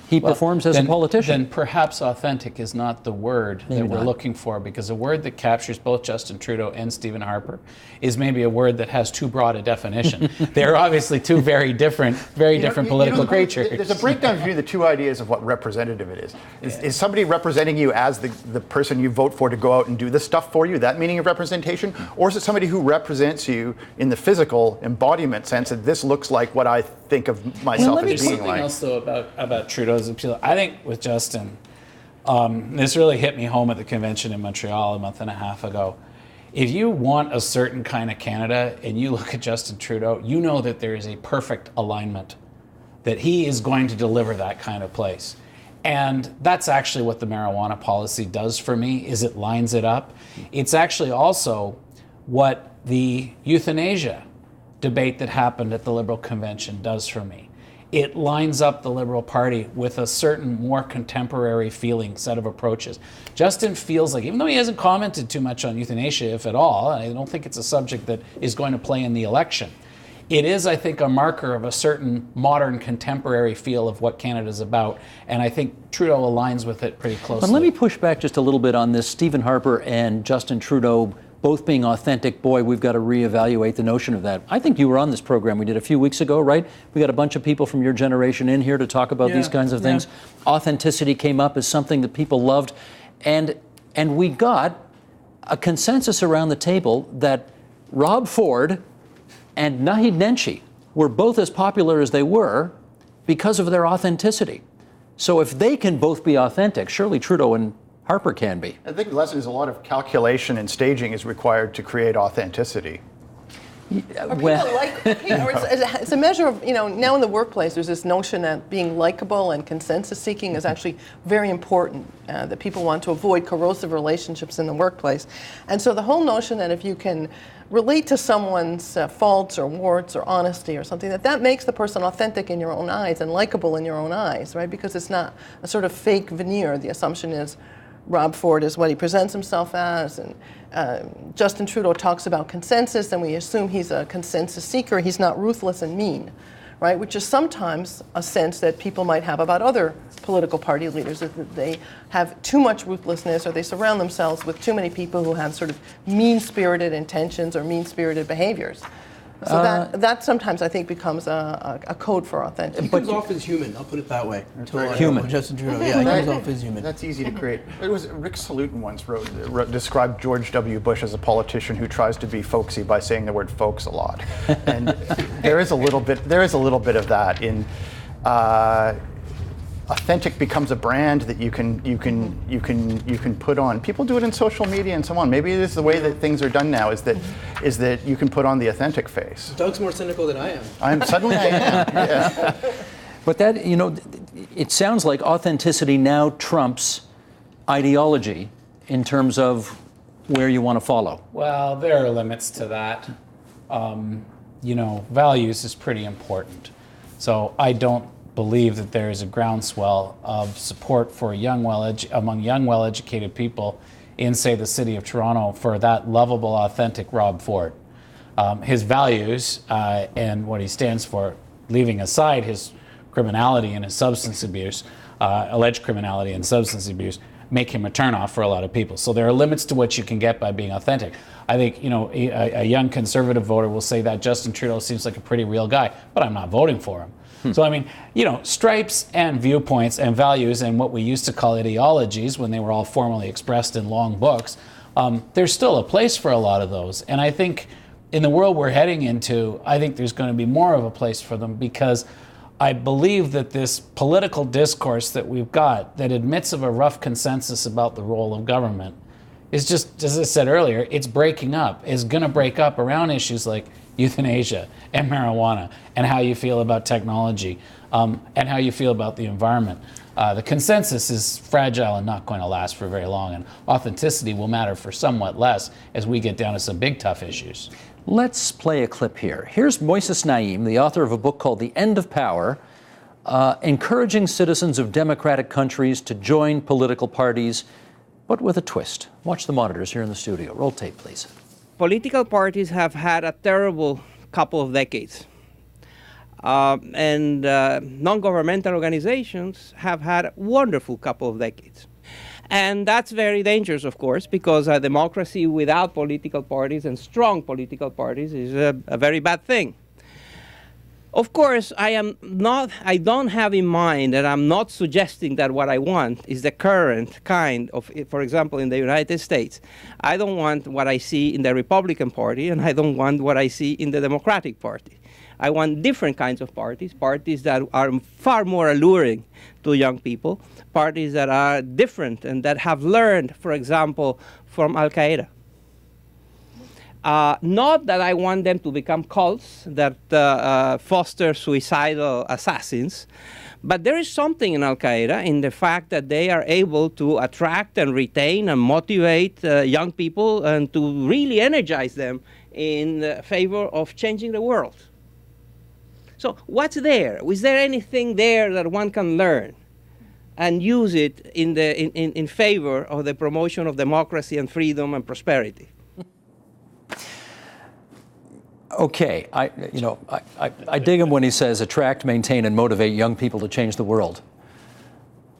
he performs as a politician. Then perhaps authentic is not the word that we're looking for, because a word that captures both Justin Trudeau and Stephen Harper is maybe a word that has too broad a definition. They're obviously two very different political creatures. There's a breakdown between the two ideas of what representative it is. Is somebody representing you as the person you vote for to go out and do this stuff for you, that meaning of representation? Or is it somebody who represents you in the physical embodiment sense that this looks like what I think of myself as being like? There's something else, though, about Trudeau's appeal. I think with Justin, this really hit me home at the convention in Montreal a month and a half ago. If you want a certain kind of Canada and you look at Justin Trudeau, you know that there is a perfect alignment, that he is going to deliver that kind of place. And that's actually what the marijuana policy does for me, is it lines it up. It's actually also what the euthanasia debate that happened at the Liberal Convention does for me. It lines up the Liberal Party with a certain more contemporary feeling set of approaches. Justin feels like, even though he hasn't commented too much on euthanasia, if at all, I don't think it's a subject that is going to play in the election. It is, I think, a marker of a certain modern contemporary feel of what Canada's about, and I think Trudeau aligns with it pretty closely. But let me push back just a little bit on this. Stephen Harper and Justin Trudeau both being authentic. Boy, we've got to reevaluate the notion of that. I think you were on this program we did a few weeks ago, right? We got a bunch of people from your generation in here to talk about these kinds of things. Authenticity came up as something that people loved, and we got a consensus around the table that Rob Ford and Naheed Nenshi were both as popular as they were because of their authenticity. So if they can both be authentic, surely Trudeau and Harper can be. I think the lesson is a lot of calculation and staging is required to create authenticity. It's a measure of, now in the workplace, there's this notion that being likable and consensus seeking is actually very important, that people want to avoid corrosive relationships in the workplace. And so the whole notion that if you can relate to someone's faults or warts or honesty or something, that makes the person authentic in your own eyes and likable in your own eyes, right? Because it's not a sort of fake veneer. The assumption is Rob Ford is what he presents himself as, and Justin Trudeau talks about consensus, and we assume he's a consensus seeker. He's not ruthless and mean, right? Which is sometimes a sense that people might have about other political party leaders, that they have too much ruthlessness, or they surround themselves with too many people who have sort of mean-spirited intentions or mean-spirited behaviors. So that sometimes, I think, becomes a code for authentic. He comes off as human, I'll put it that way. Human. Justin Trudeau, he comes off as human. That's easy to create. It was Rick Salutin once described George W. Bush as a politician who tries to be folksy by saying the word folks a lot. And there is a little bit of that in authentic becomes a brand that you can put on. People do it in social media and so on. Maybe it is the way that things are done now, is that you can put on the authentic face. Doug's more cynical than I am. I am. Yeah. But that, it sounds like authenticity now trumps ideology in terms of where you want to follow. Well, there are limits to that. Values is pretty important. So I don't believe that there is a groundswell of support for among young, well-educated people in, say, the city of Toronto for that lovable, authentic Rob Ford. His values and what he stands for, leaving aside his criminality and his substance abuse, alleged criminality and substance abuse, make him a turnoff for a lot of people. So there are limits to what you can get by being authentic. I think, a young conservative voter will say that Justin Trudeau seems like a pretty real guy, but I'm not voting for him. So, stripes and viewpoints and values and what we used to call ideologies when they were all formally expressed in long books, there's still a place for a lot of those. And I think in the world we're heading into, I think there's going to be more of a place for them, because I believe that this political discourse that we've got that admits of a rough consensus about the role of government is just, as I said earlier, it's breaking up, is going to break up around issues like euthanasia and marijuana and how you feel about technology and how you feel about the environment. The consensus is fragile and not going to last for very long, and authenticity will matter for somewhat less as we get down to some big tough issues. Let's play a clip here. Here's Moises Naim, the author of a book called The End of Power, encouraging citizens of democratic countries to join political parties, but with a twist. Watch the monitors here in the studio. Roll tape, please. Political parties have had a terrible couple of decades. And non-governmental organizations have had a wonderful couple of decades. And that's very dangerous, of course, because a democracy without political parties and strong political parties is a very bad thing. Of course, I don't have in mind, and I'm not suggesting that what I want is the current kind of, for example, in the United States. I don't want what I see in the Republican Party, and I don't want what I see in the Democratic Party. I want different kinds of parties, parties that are far more alluring to young people, parties that are different and that have learned, for example, from Al-Qaeda. Not that I want them to become cults that foster suicidal assassins, but there is something in Al-Qaeda in the fact that they are able to attract and retain and motivate young people and to really energize them in favor of changing the world. So what's there? Is there anything there that one can learn and use it in favor of the promotion of democracy and freedom and prosperity? Okay, I dig him when he says attract, maintain, and motivate young people to change the world.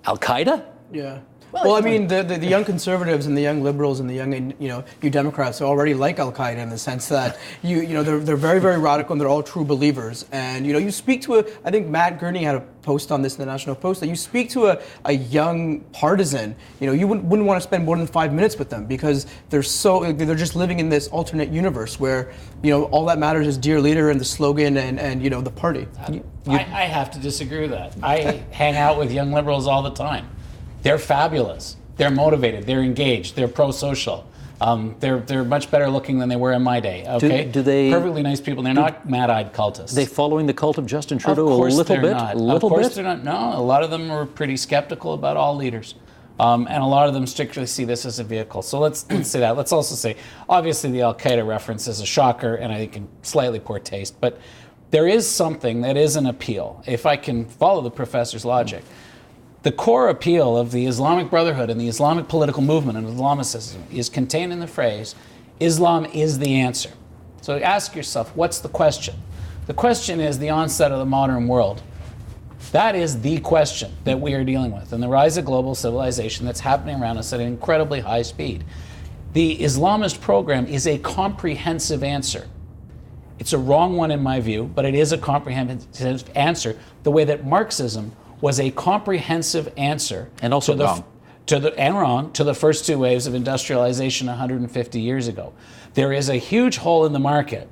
Al-Qaeda? Yeah. Well, I mean, the young conservatives and the young liberals and the young, New Democrats are already like Al-Qaeda in the sense that, they're very, very radical and they're all true believers. And, you speak to I think Matt Gurney had a post on this in the National Post, that you speak to a young partisan, you wouldn't want to spend more than 5 minutes with them because they're just living in this alternate universe where, all that matters is dear leader and the slogan and the party. I have to disagree with that. I hang out with young liberals all the time. They're fabulous. They're motivated. They're engaged. They're pro-social. They're much better looking than they were in my day. Okay, do they perfectly nice people? They're not mad-eyed cultists. Are they following the cult of Justin Trudeau a little bit? Not. Of course they're not. No, a lot of them are pretty skeptical about all leaders, and a lot of them strictly see this as a vehicle. So let's say that. Let's also say, obviously, the Al-Qaeda reference is a shocker, and I think in slightly poor taste. But there is something that is an appeal, if I can follow the professor's logic. The core appeal of the Islamic Brotherhood and the Islamic political movement and Islamicism is contained in the phrase, Islam is the answer. So ask yourself, what's the question? The question is the onset of the modern world. That is the question that we are dealing with, and the rise of global civilization that's happening around us at an incredibly high speed. The Islamist program is a comprehensive answer. It's a wrong one in my view, but it is a comprehensive answer, the way that Marxism was a comprehensive answer, and also wrong to the first two waves of industrialization 150 years ago. There is a huge hole in the market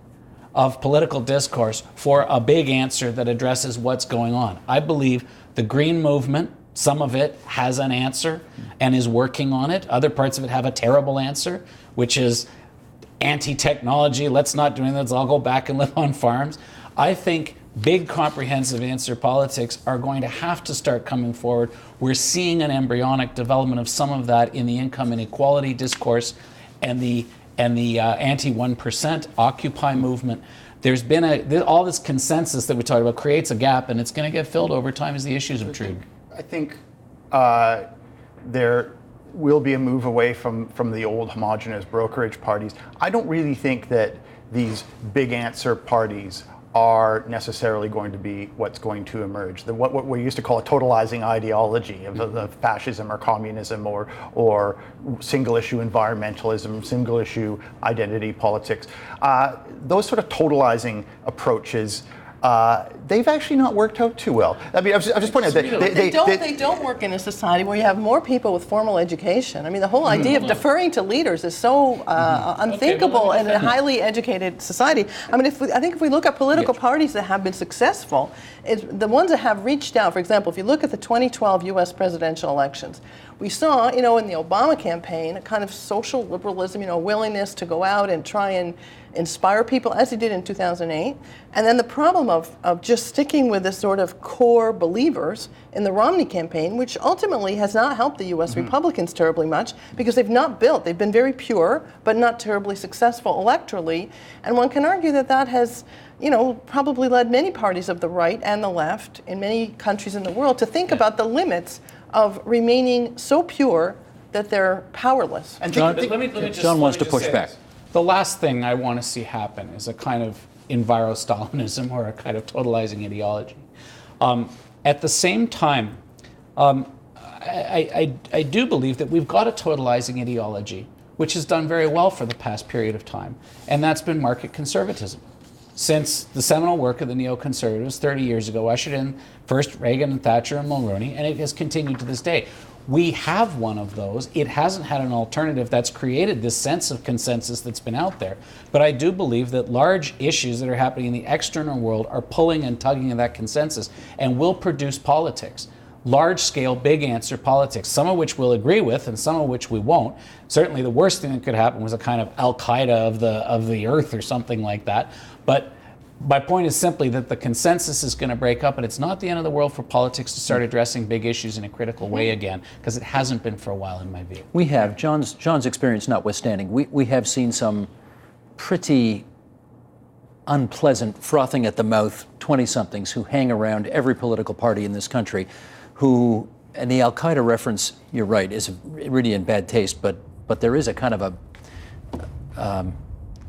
of political discourse for a big answer that addresses what's going on. I believe the Green Movement, some of it has an answer and is working on it. Other parts of it have a terrible answer, which is anti-technology. Let's not do anything. Let's all go back and live on farms. I think big comprehensive answer politics are going to have to start coming forward. We're seeing an embryonic development of some of that in the income inequality discourse and the anti-1% Occupy movement. There's been all this consensus that we talked about creates a gap, and it's going to get filled over time as the issues obtrude. I think there will be a move away from the old homogenous brokerage parties. I don't really think that these big answer parties are necessarily going to be what's going to emerge. What we used to call a totalizing ideology of fascism or communism or single issue environmentalism, single issue identity politics. Those sort of totalizing approaches they've actually not worked out too well. I mean, I was just pointing out that they don't work in a society where you have more people with formal education. I mean, the whole idea of deferring to leaders is so unthinkable in a highly educated society. I mean, I think if we look at political parties that have been successful, it's the ones that have reached out. For example, if you look at the 2012 U.S. presidential elections, we saw, in the Obama campaign, a kind of social liberalism, willingness to go out and try and inspire people, as he did in 2008. And then the problem of just sticking with the sort of core believers in the Romney campaign, which ultimately has not helped the U.S. Republicans terribly much, because they've been very pure, but not terribly successful electorally. And one can argue that has, probably led many parties of the right and the left in many countries in the world to think about the limits of remaining so pure that they're powerless. And John wants to push back. The last thing I want to see happen is a kind of enviro-Stalinism or a kind of totalizing ideology. At the same time, I do believe that we've got a totalizing ideology which has done very well for the past period of time, and that's been market conservatism. Since the seminal work of the neoconservatives 30 years ago ushered in first Reagan and Thatcher and Mulroney, and it has continued to this day. We have one of those. It hasn't had an alternative that's created this sense of consensus that's been out there. But I do believe that large issues that are happening in the external world are pulling and tugging at that consensus and will produce politics. Large-scale, big-answer politics, some of which we'll agree with and some of which we won't. Certainly the worst thing that could happen was a kind of Al-Qaeda of the earth or something like that. But my point is simply that the consensus is going to break up, and it's not the end of the world for politics to start addressing big issues in a critical way again, because it hasn't been for a while, in my view. We have, John's experience notwithstanding, we have seen some pretty unpleasant, frothing at the mouth 20-somethings who hang around every political party in this country, who, and the Al-Qaeda reference, you're right, is really in bad taste, but there is a kind of a,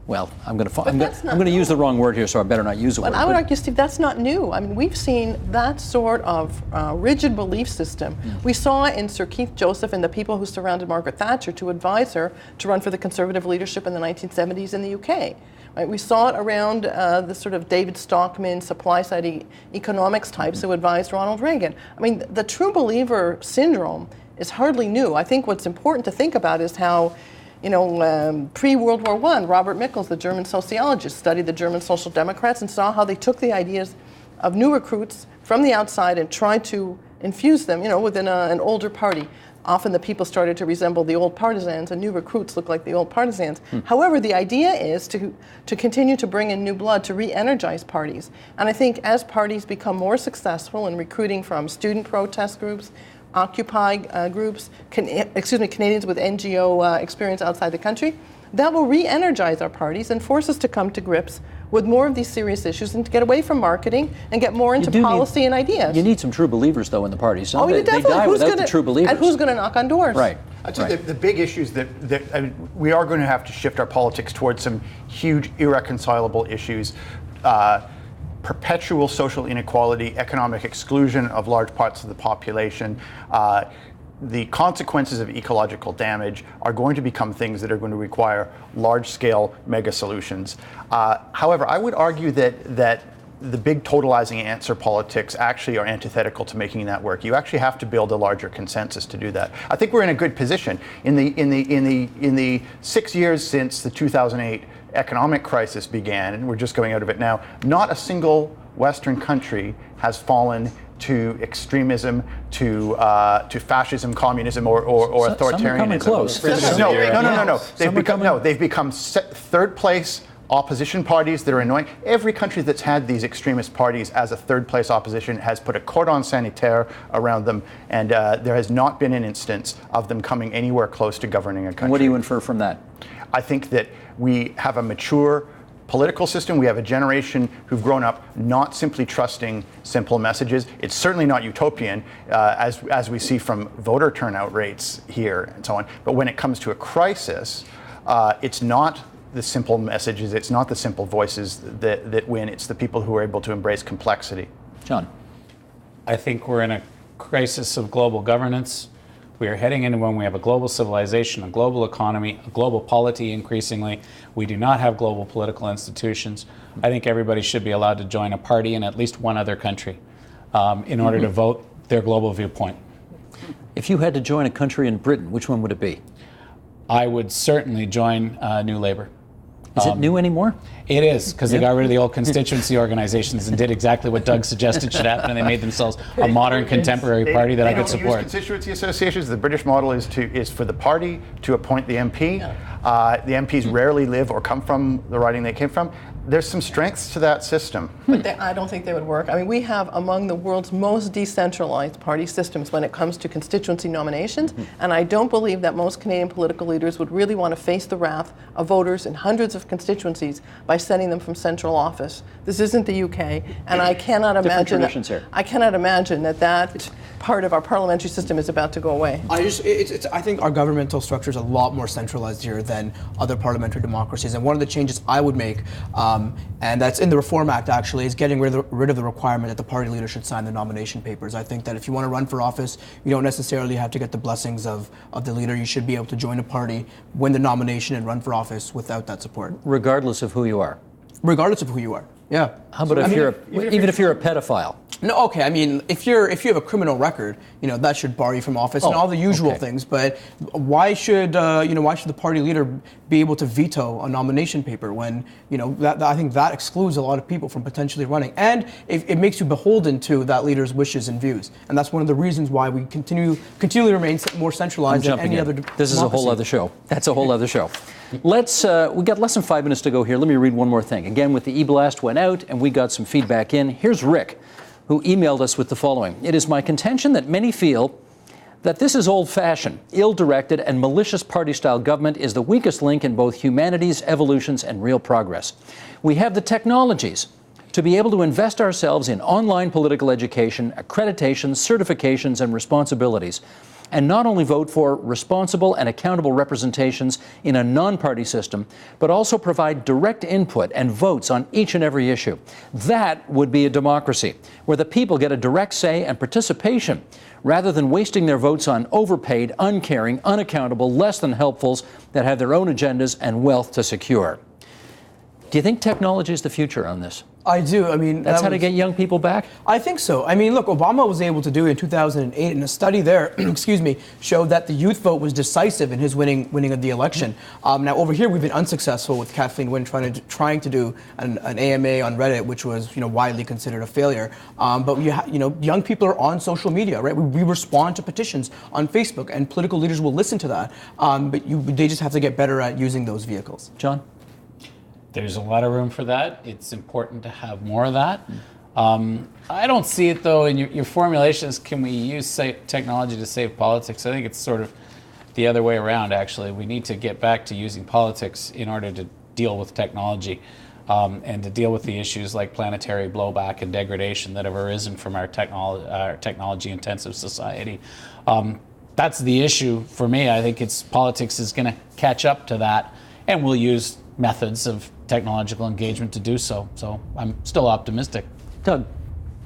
well, I'm going to use the wrong word here, so I better not use the word. But I would argue, Steve, that's not new. I mean, we've seen that sort of rigid belief system. We saw in Sir Keith Joseph and the people who surrounded Margaret Thatcher to advise her to run for the Conservative leadership in the 1970s in the UK. Right? We saw it around the sort of David Stockman, supply-side economics types who advised Ronald Reagan. I mean, the true believer syndrome is hardly new. I think what's important to think about is how pre-World War I, Robert Michels, the German sociologist, studied the German Social Democrats and saw how they took the ideas of new recruits from the outside and tried to infuse them, within an older party. Often the people started to resemble the old partisans, and new recruits look like the old partisans. However, the idea is to continue to bring in new blood, to re-energize parties. And I think as parties become more successful in recruiting from student protest groups, Occupy groups, Canadians with NGO experience outside the country, that will re-energize our parties and force us to come to grips with more of these serious issues and to get away from marketing and get more into policy and ideas. You need some true believers, though, in the parties. Oh, they definitely. die without the true believers. And who's going to knock on doors? Right. I'd say the big issues that I mean, we are going to have to shift our politics towards some huge irreconcilable issues. Perpetual social inequality, economic exclusion of large parts of the population, the consequences of ecological damage are going to become things that are going to require large-scale mega solutions. However, I would argue that the big totalizing answer politics actually are antithetical to making that work. You actually have to build a larger consensus to do that. I think we're in a good position. In the 6 years since the 2008 economic crisis began, and we're just going out of it now, not a single Western country has fallen to extremism, to fascism, communism, or authoritarianism. Some are coming close. No. They've become third place opposition parties that are annoying. Every country that's had these extremist parties as a third place opposition has put a cordon sanitaire around them, and there has not been an instance of them coming anywhere close to governing a country. What do you infer from that? I think that we have a mature political system. We have a generation who've grown up not simply trusting simple messages. It's certainly not utopian, as we see from voter turnout rates here and so on. But when it comes to a crisis, it's not the simple messages, it's not the simple voices that win. It's the people who are able to embrace complexity. John. I think we're in a crisis of global governance. We are heading into when we have a global civilization, a global economy, a global polity increasingly. We do not have global political institutions. I think everybody should be allowed to join a party in at least one other country in order to vote their global viewpoint. If you had to join a country in Britain, which one would it be? I would certainly join New Labour. Is it new anymore? It is, because they got rid of the old constituency organizations and did exactly what Doug suggested should happen, and they made themselves a modern contemporary party that I could support. Use constituency associations. The British model is for the party to appoint the MP. The MPs rarely live or come from the riding they came from. There's some strengths to that system. But I don't think they would work. I mean, we have among the world's most decentralized party systems when it comes to constituency nominations, and I don't believe that most Canadian political leaders would really want to face the wrath of voters in hundreds of constituencies by sending them from central office. This isn't the UK, and I cannot imagine that part of our parliamentary system is about to go away. I think our governmental structure is a lot more centralized here than other parliamentary democracies. And one of the changes I would make, and that's in the Reform Act actually, is getting rid of the requirement that the party leader should sign the nomination papers. I think that if you want to run for office, you don't necessarily have to get the blessings of the leader. You should be able to join a party, win the nomination, and run for office without that support. Regardless of who you are? Regardless of who you are, yeah. How about if you're a pedophile? No, okay. I mean, if you have a criminal record, that should bar you from office and all the usual things. But why should the party leader be able to veto a nomination paper when I think that excludes a lot of people from potentially running, and it makes you beholden to that leader's wishes and views, and that's one of the reasons why we continually remain more centralized than any other democracy. This is a whole other show. That's a whole other show. Let's. We got less than 5 minutes to go here. Let me read one more thing. Again, with the e-blast went out and we got some feedback in. Here's Rick, who emailed us with the following. It is my contention that many feel that this is old-fashioned, ill-directed, and malicious party-style government is the weakest link in both humanity's evolutions and real progress. We have the technologies to be able to invest ourselves in online political education, accreditations, certifications, and responsibilities, and not only vote for responsible and accountable representations in a non-party system, but also provide direct input and votes on each and every issue. That would be a democracy, where the people get a direct say and participation, rather than wasting their votes on overpaid, uncaring, unaccountable, less than helpfuls that have their own agendas and wealth to secure. Do you think technology is the future on this? I do. I mean, that's how to get young people back? I think so. I mean, look, Obama was able to do it in 2008, and a study there, showed that the youth vote was decisive in his winning of the election. Now, over here, we've been unsuccessful with Kathleen Wynne trying to do an AMA on Reddit, which was widely considered a failure. But young people are on social media, right? We respond to petitions on Facebook, and political leaders will listen to that. But they just have to get better at using those vehicles. John? There's a lot of room for that. It's important to have more of that. I don't see it, though, in your formulations, can we use technology to save politics? I think it's sort of the other way around, actually. We need to get back to using politics in order to deal with technology and to deal with the issues like planetary blowback and degradation that have arisen from our technology-intensive society. That's the issue for me. I think politics is going to catch up to that, and we'll use methods of technological engagement to do so. So I'm still optimistic. Doug?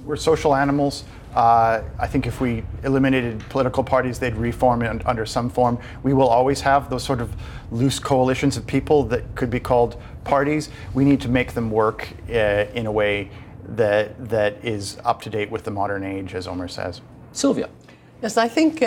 We're social animals. I think if we eliminated political parties, they'd reform under some form. We will always have those sort of loose coalitions of people that could be called parties. We need to make them work in a way that is up to date with the modern age, as Omer says. Sylvia? Yes, I think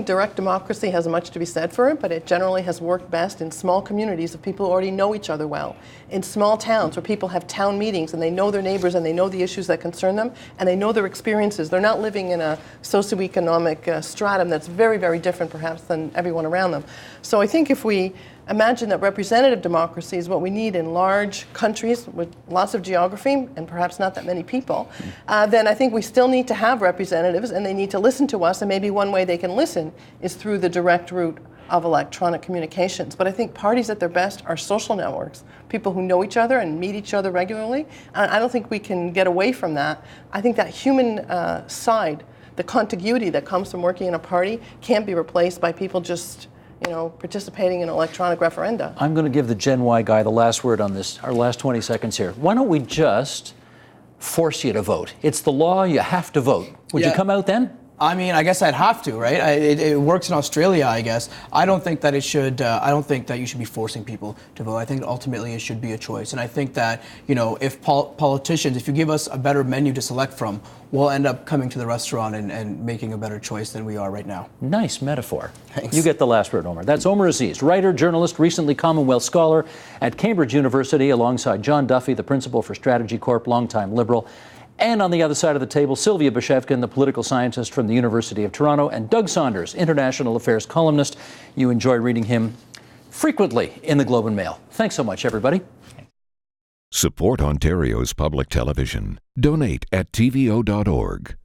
direct democracy has much to be said for it, but it generally has worked best in small communities of people who already know each other well. In small towns where people have town meetings and they know their neighbors and they know the issues that concern them and they know their experiences. They're not living in a socioeconomic stratum that's very, very different perhaps than everyone around them. So I think if we imagine that representative democracy is what we need in large countries with lots of geography and perhaps not that many people, then I think we still need to have representatives and they need to listen to us, and maybe one way they can listen is through the direct route of electronic communications. But I think parties at their best are social networks, people who know each other and meet each other regularly. And I don't think we can get away from that. I think that human side, the contiguity that comes from working in a party, can't be replaced by people just participating in electronic referenda. I'm going to give the Gen Y guy the last word on this, our last 20 seconds here. Why don't we just force you to vote? It's the law, you have to vote. Would you come out then? I mean, I guess I'd have to, right? It works in Australia, I guess. I don't think that it should. I don't think that you should be forcing people to vote. I think ultimately it should be a choice. And I think that, you know, if politicians, if you give us a better menu to select from, we'll end up coming to the restaurant and making a better choice than we are right now. Nice metaphor. Thanks. You get the last word, Omar. That's Omar Aziz, writer, journalist, recently Commonwealth Scholar at Cambridge University, alongside John Duffy, the principal for Strategy Corp, longtime Liberal. And on the other side of the table, Sylvia Bashevkin, the political scientist from the University of Toronto, and Doug Saunders, international affairs columnist. You enjoy reading him frequently in the Globe and Mail. Thanks so much, everybody. Support Ontario's public television. Donate at tvo.org.